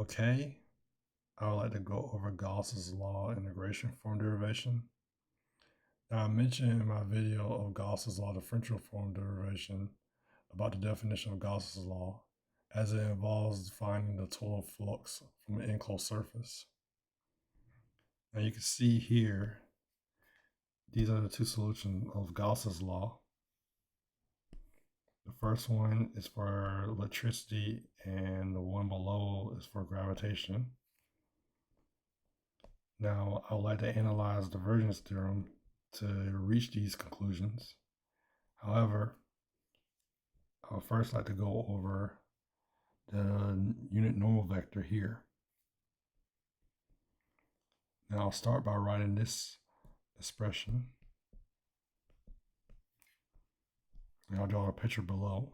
Okay, I would like to go over Gauss's law integration form derivation. Now, I mentioned in my video of Gauss's law differential form derivation about the definition of Gauss's law, as it involves finding the total flux from an enclosed surface. Now you can see here, these are the two solutions of Gauss's law. The first one is for electricity, and the one below is for gravitation. Now, I would like to analyze the divergence theorem to reach these conclusions. However, I would first like to go over the unit normal vector here. Now, I'll start by writing this expression. And I'll draw a picture below.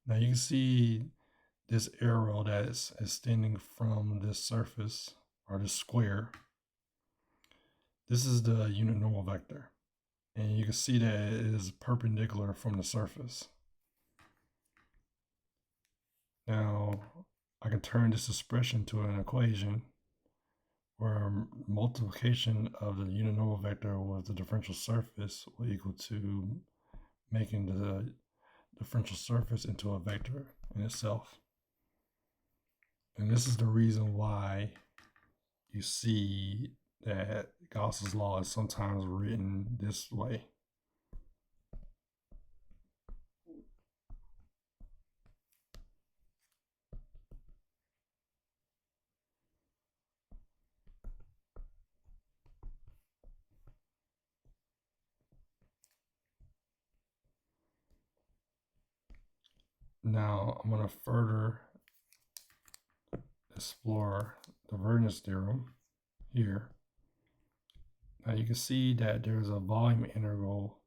Now you can see this arrow that is extending from this surface, or this square. This is the unit normal vector. And you can see that it is perpendicular from the surface. Now, I can turn this expression to an equation where multiplication of the unit normal vector with the differential surface will equal to making the differential surface into a vector in itself. And this is the reason why you see that Gauss's law is sometimes written this way. Now I'm going to further explore the divergence theorem here. Now you can see that there's a volume integral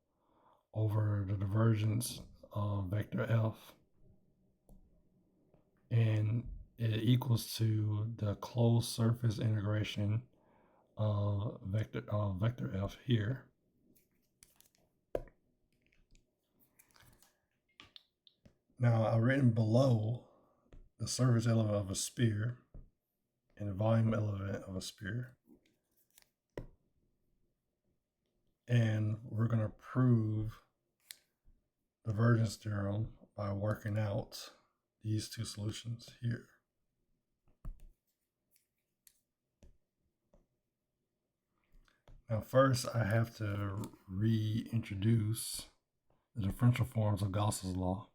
over the divergence of vector f, and it equals to the closed surface integration of vector f here. Now I've written below the surface element of a sphere and the volume element of a sphere. And we're going to prove the divergence theorem by working out these two solutions here. Now first I have to reintroduce the differential forms of Gauss's law.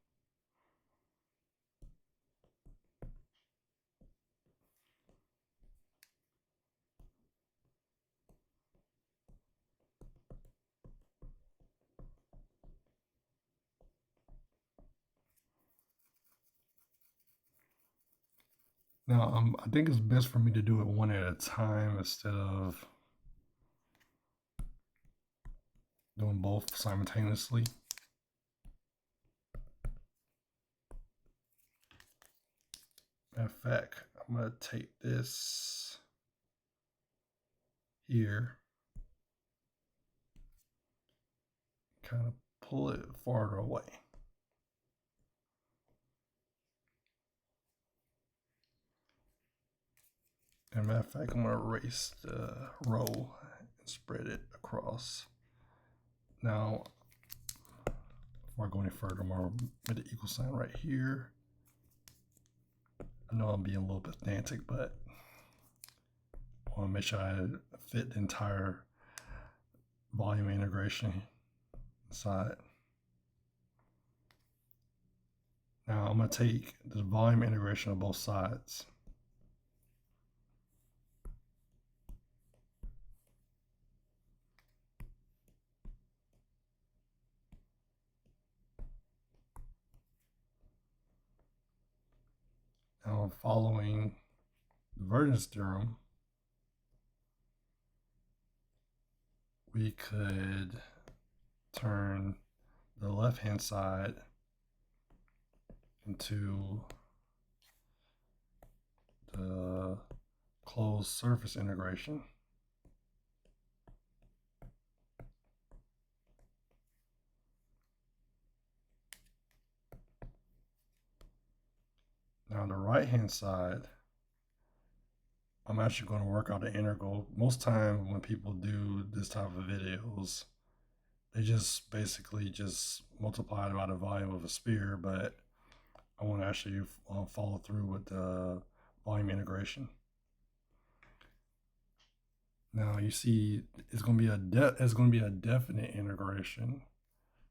Now, I think it's best for me to do it one at a time instead of doing both simultaneously. Matter of fact, I'm going to take this here, kind of pull it farther away. And matter of fact, I'm going to erase the row and spread it across. Now, before I go any further, I'm going to put the equal sign right here. I know I'm being a little bit pedantic, but I want to make sure I fit the entire volume integration inside. Now I'm going to take the volume integration of both sides. Now, following the divergence theorem, we could turn the left-hand side into the closed surface integration. Now on the right hand side, I'm actually going to work out the integral. Most time when people do this type of videos, they just basically just multiply it by the volume of a sphere, but I want to actually follow through with the volume integration. Now you see it's going to be a definite integration.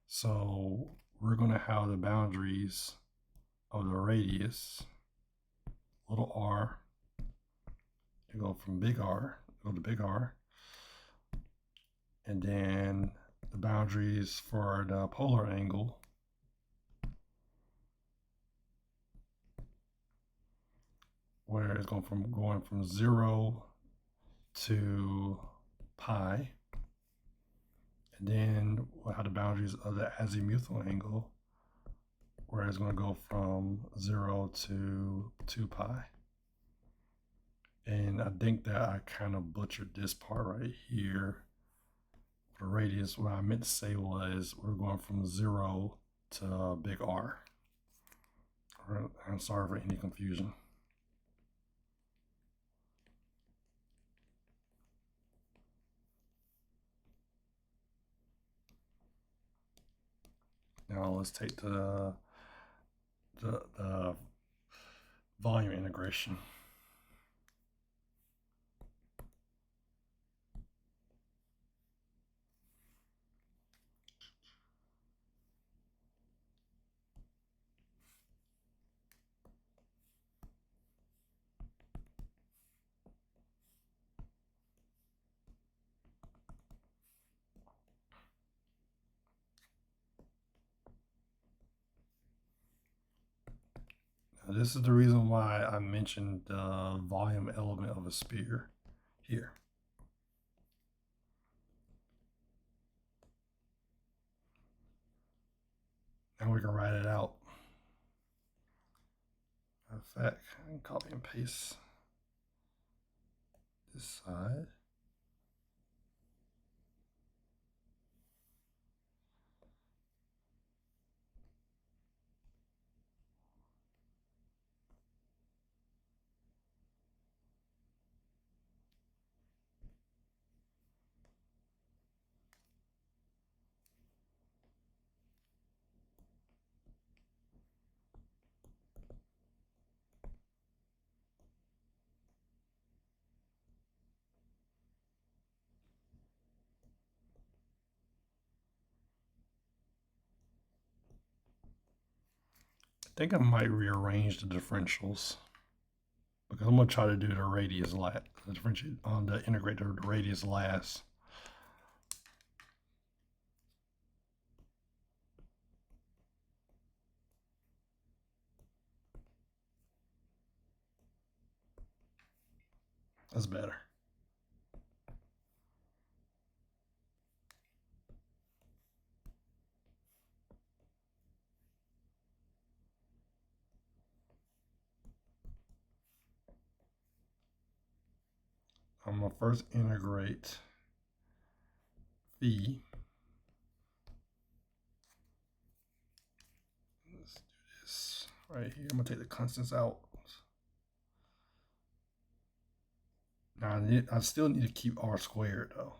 So we're going to have the boundaries of the radius, little r, you go from big R, go to big R, and then the boundaries for the polar angle where it's going from 0 to pi, and then we'll have the boundaries of the azimuthal angle where it's going to go from 0 to 2 pi. And I think that I kind of butchered this part right here. For the radius, what I meant to say was we're going from 0 to big R. I'm sorry for any confusion. Now let's take the volume integration. Now, this is the reason why I mentioned the volume element of a sphere here. Now we can write it out. In fact, I can copy and paste this side. I think I might rearrange the differentials because I'm going to try to do the radius last, the differentiate on the integrator, the radius last. That's better. I'm going to first integrate phi. Let's do this right here. I'm going to take the constants out. Now I still need to keep r squared though.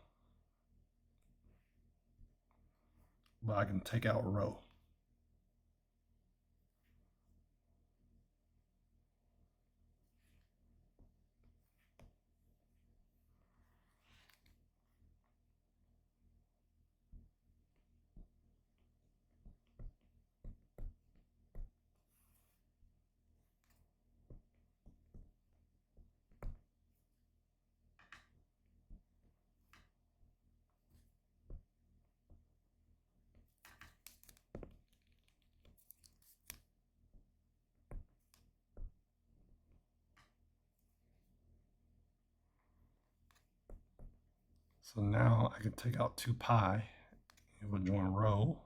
But I can take out rho. So now I can take out 2 pi. It will join rho.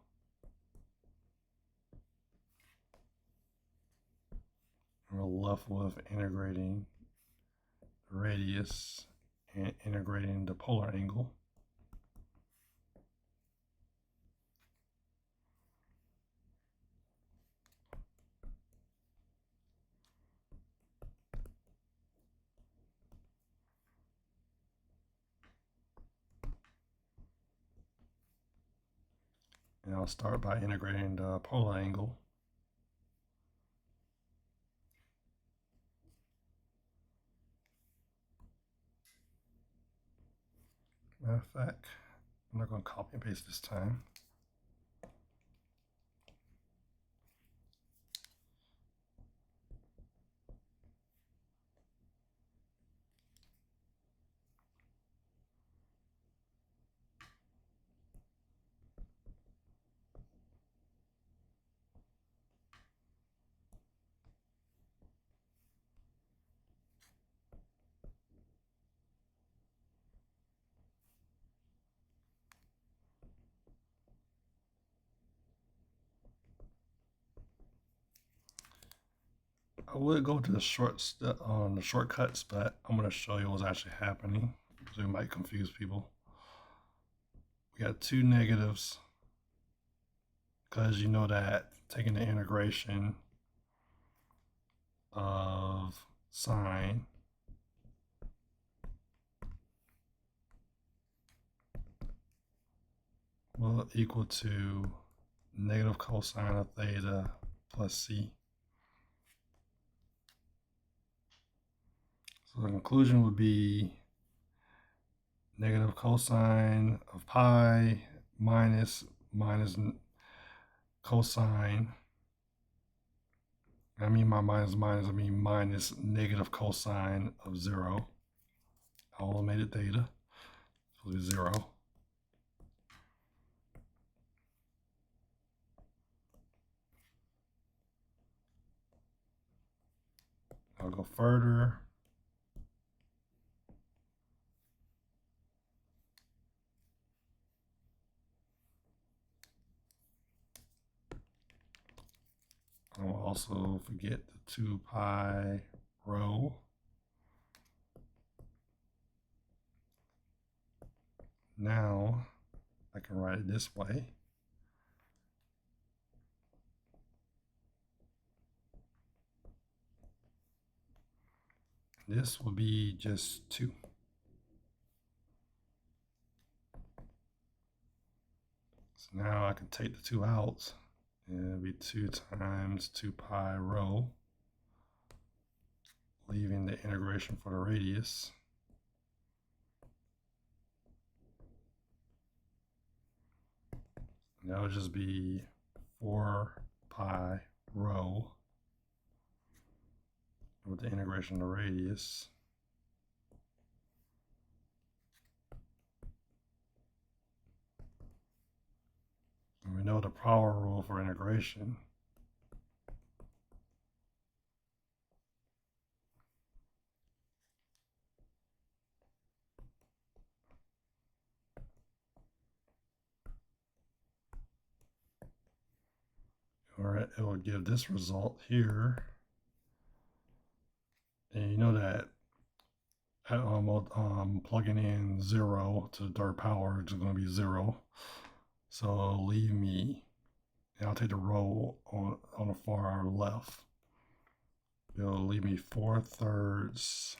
off with integrating the radius and integrating the polar angle. And I'll start by integrating the polar angle. Matter of fact, I'm not going to copy and paste this time. I would go to the shortcuts, but I'm going to show you what's actually happening, so it might confuse people. We got two negatives, because you know that taking the integration of sine will equal to negative cosine of theta plus c. So the conclusion would be negative cosine of pi minus cosine. I mean my minus negative cosine of 0. I all made it theta. So it's 0. I'll go further. I will also forget the 2 pi rho. Now I can write it this way. This will be just 2. So now I can take the 2 out, and it'll be 2 times 2 pi rho, leaving the integration for the radius. And that would just be 4 pi rho with the integration of the radius. And we know the power rule for integration. Or it will give this result here. And you know that plugging in 0 to the third power is going to be 0. So it'll leave me, and I'll take the row on the far left. It'll leave me 4/3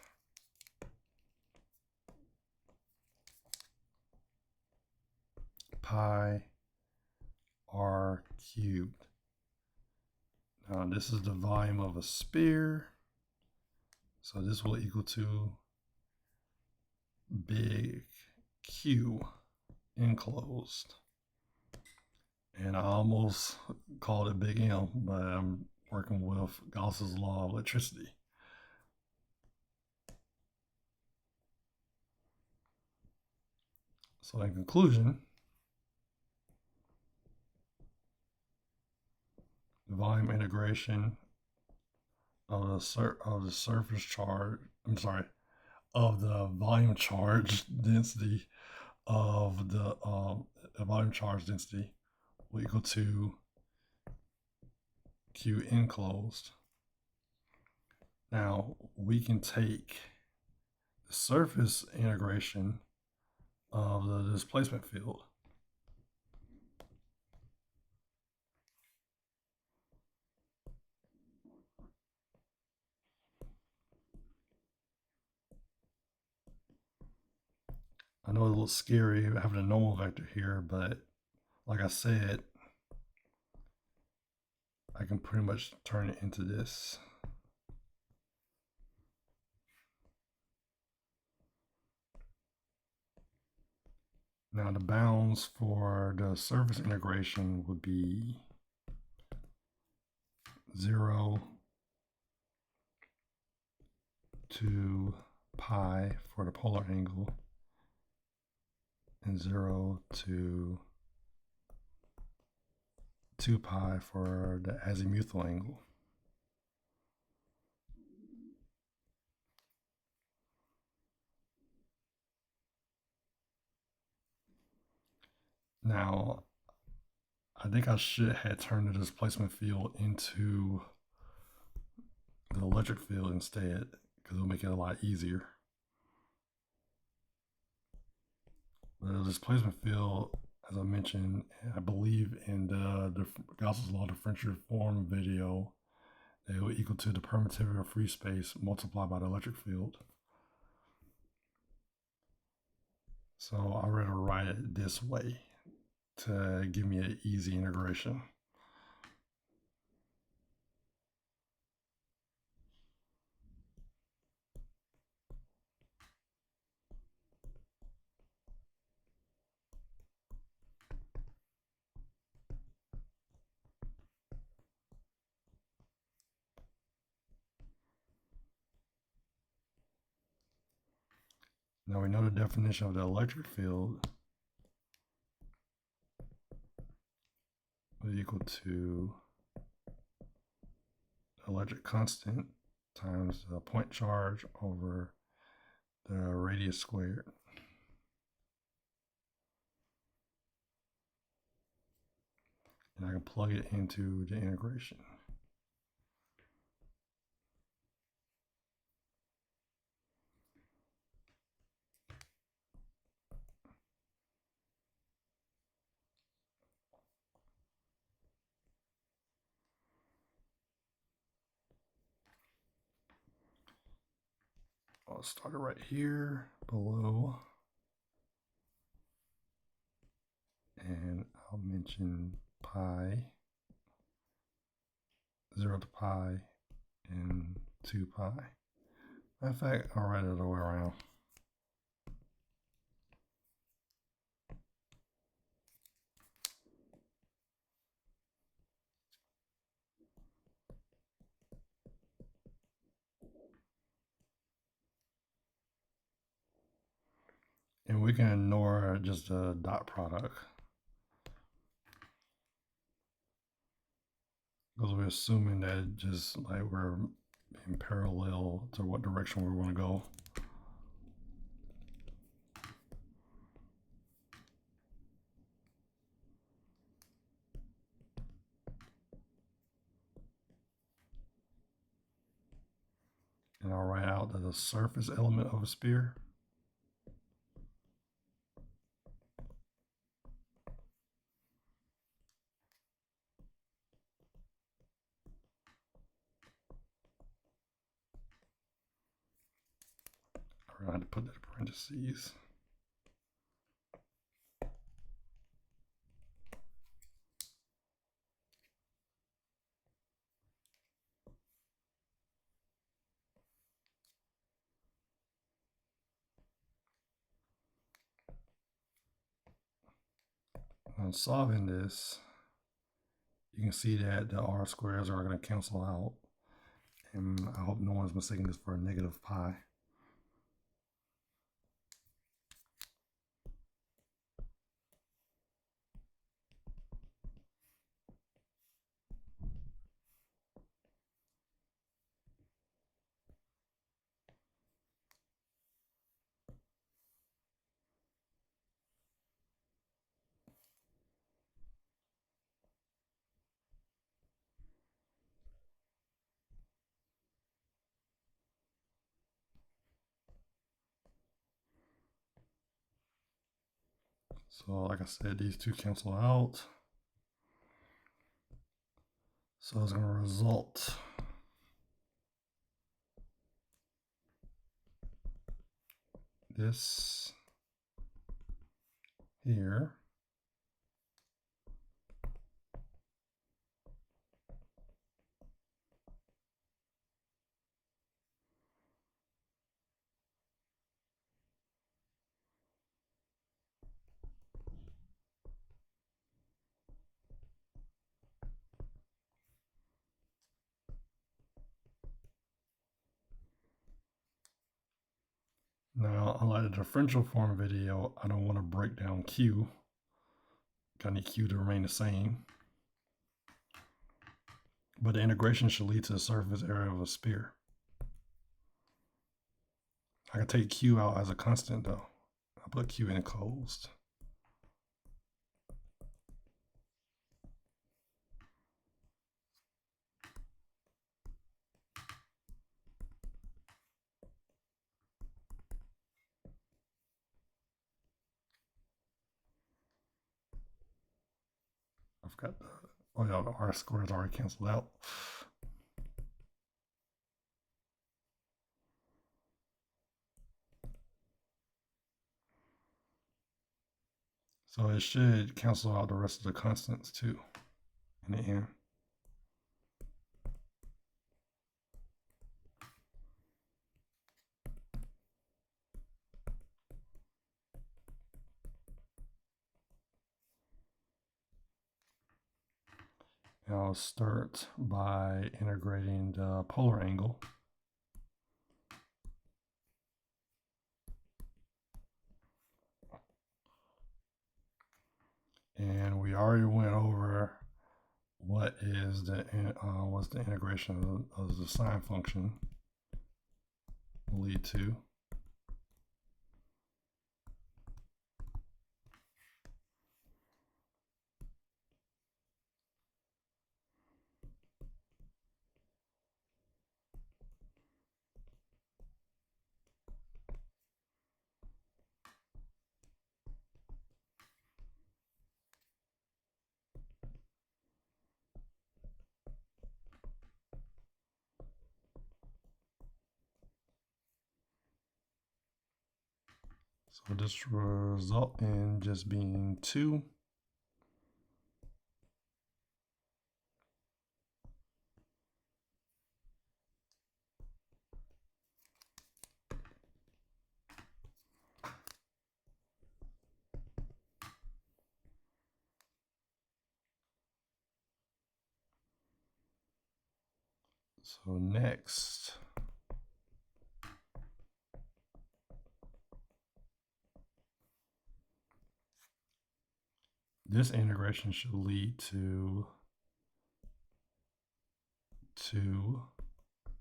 pi r cubed. Now this is the volume of a sphere. So this will equal to big Q enclosed. And I almost called it big M, but I'm working with Gauss's law of electricity. So in conclusion, the volume integration of the surface charge, of the volume charge density of the volume charge density will equal to Q enclosed. Now we can take the surface integration of the displacement field. I know it's a little scary having a normal vector here, but like I said, I can pretty much turn it into this. Now the bounds for the surface integration would be 0 to pi for the polar angle and 0 to 2 pi for the azimuthal angle. Now, I think I should have turned the displacement field into the electric field instead, because it'll make it a lot easier. The displacement field, as I mentioned, I believe in the Gauss's law differential form video, they will equal to the permittivity of free space multiplied by the electric field. So I'd rather write it this way to give me an easy integration. Now we know the definition of the electric field is equal to electric constant times the point charge over the radius squared. And I can plug it into the integration. I'll start it right here below. And I'll mention pi, 0 to pi, and 2 pi. In fact, I'll write it the way around. And we can ignore just the dot product, because we're assuming that just like we're in parallel to what direction we want to go. And I'll write out that the surface element of a sphere I had to put that in parentheses. Now solving this, you can see that the r squares are going to cancel out. And I hope no one's mistaking this for a negative pi. So like I said, these two cancel out. So it's going to result this here Now, unlike the differential form video, I don't want to break down Q. I need Q to remain the same. But the integration should lead to the surface area of a sphere. I can take Q out as a constant though. I'll put Q in enclosed. I forgot the, oh yeah, the R squared is already canceled out. So it should cancel out the rest of the constants too in the end. And I'll start by integrating the polar angle. And we already went over what is the what's the integration of the sine function will lead to. So this will result in just being 2 . So next, this integration should lead to 2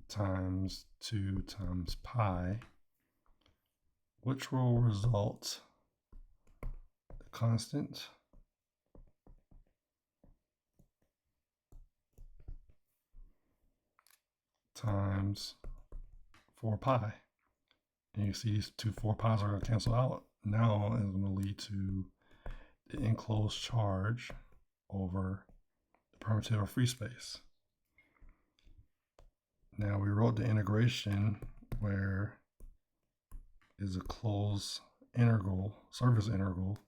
times 2 times pi, which will result the constant times 4 pi. And you see these two 4 pi's are going to cancel out. Now it's going to lead to the enclosed charge over the permitted or free space. Now we wrote the integration where is a closed integral, surface integral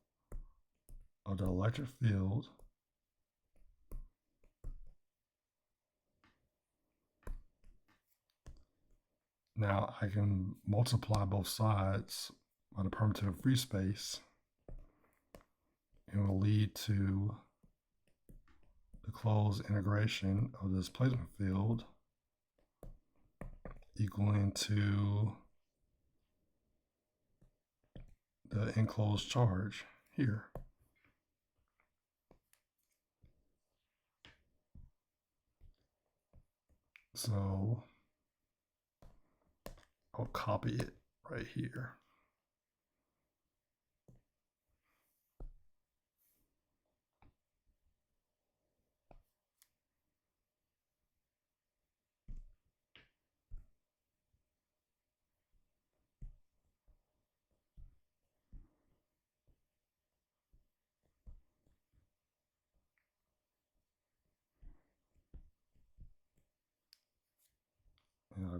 of the electric field Now I can multiply both sides by the permitted free space. It will lead to the closed integration of the displacement field equaling to the enclosed charge here. So I'll copy it right here.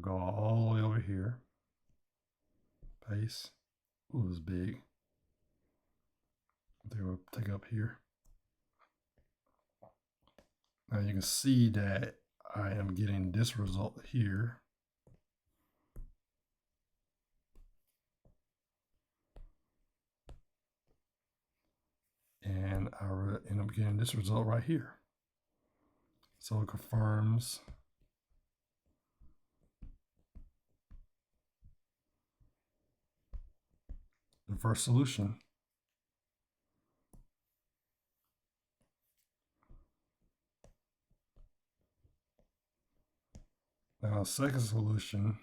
go all the way over here. Paste. Ooh, it's big. They will take up here. Now you can see that I am getting this result here. And I end up getting this result right here. So it confirms the first solution. Now, second solution,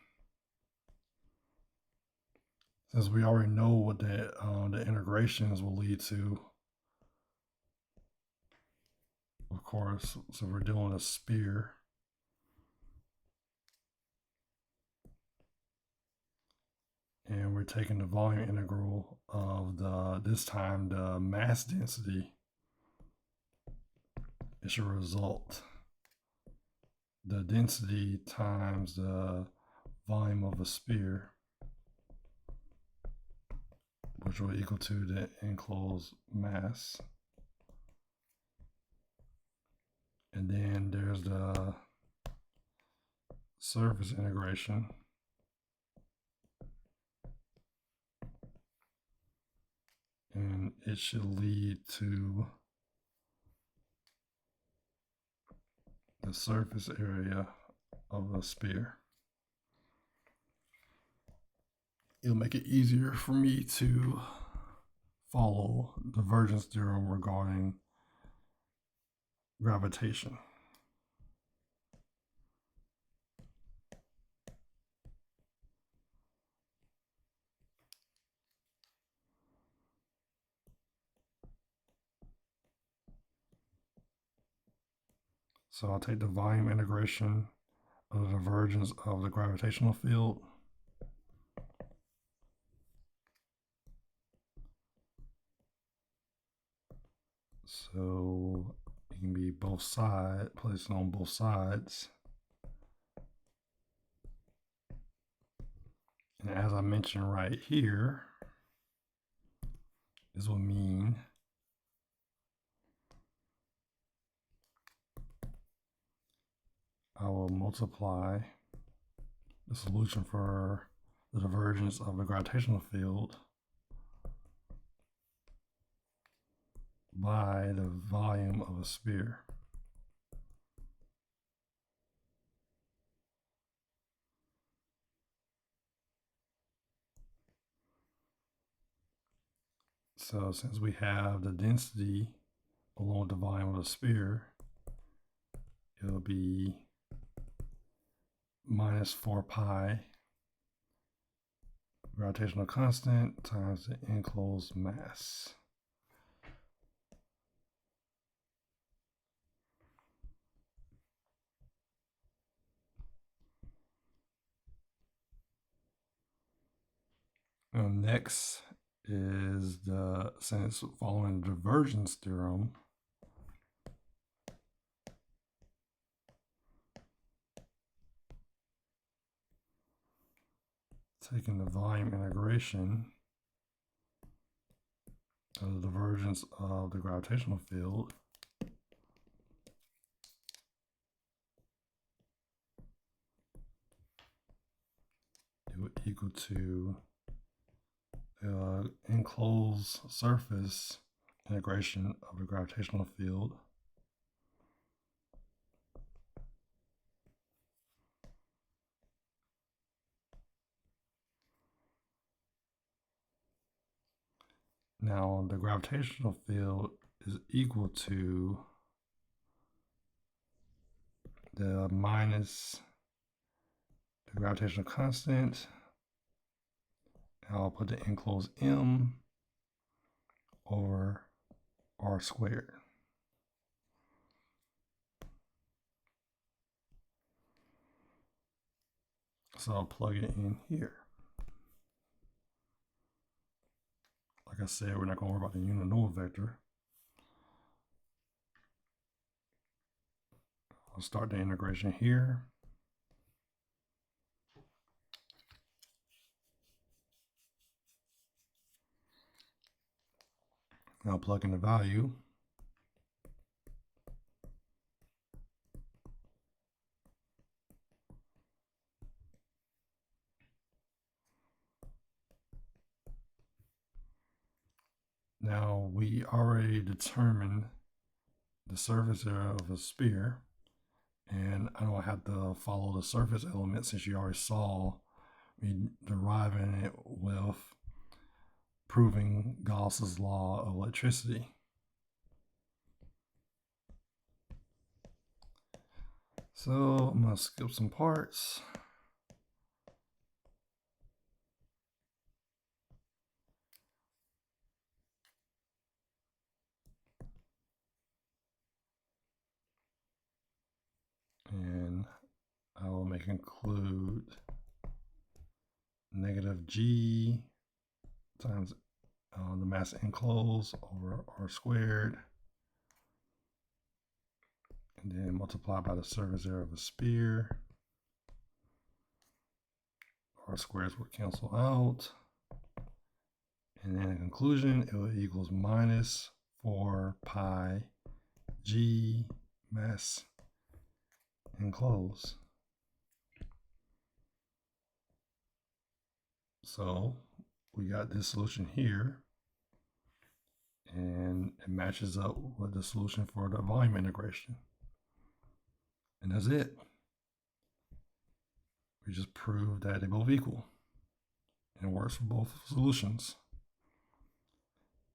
since we already know what the integrations will lead to, of course, so we're doing a sphere. And we're taking the volume integral of this time the mass density. It should result the density times the volume of a sphere, which will equal to the enclosed mass. And then there's the surface integration. And it should lead to the surface area of a sphere. It'll make it easier for me to follow the divergence theorem regarding gravitation. So I'll take the volume integration of the divergence of the gravitational field. So it can be both sides, placed on both sides. And as I mentioned right here, this will mean I will multiply the solution for the divergence of the gravitational field by the volume of a sphere. So since we have the density along with the volume of the sphere, it'll be minus 4 pi gravitational constant times the enclosed mass. Now next is since following the divergence theorem, taking the volume integration of the divergence of the gravitational field, it would equal to the enclosed surface integration of the gravitational field Now the gravitational field is equal to the minus the gravitational constant. I'll put the enclosed m over r squared. So I'll plug it in here. Like I said, we're not going to worry about the unit nodal vector. I'll start the integration here. Now plug in the value. Now we already determined the surface area of a sphere, and I don't have to follow the surface element since you already saw me deriving it with proving Gauss's law of electricity. So I'm going to skip some parts. And I will make include negative g times the mass enclosed over r squared, and then multiply by the surface area of a sphere. R squares will cancel out. And then in conclusion, it equals minus 4 pi g mass enclosed. So we got this solution here, and it matches up with the solution for the volume integration. And that's it. We just proved that they both equal. And it works for both solutions.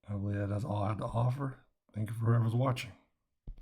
I believe that's all I have to offer. Thank you for whoever's watching.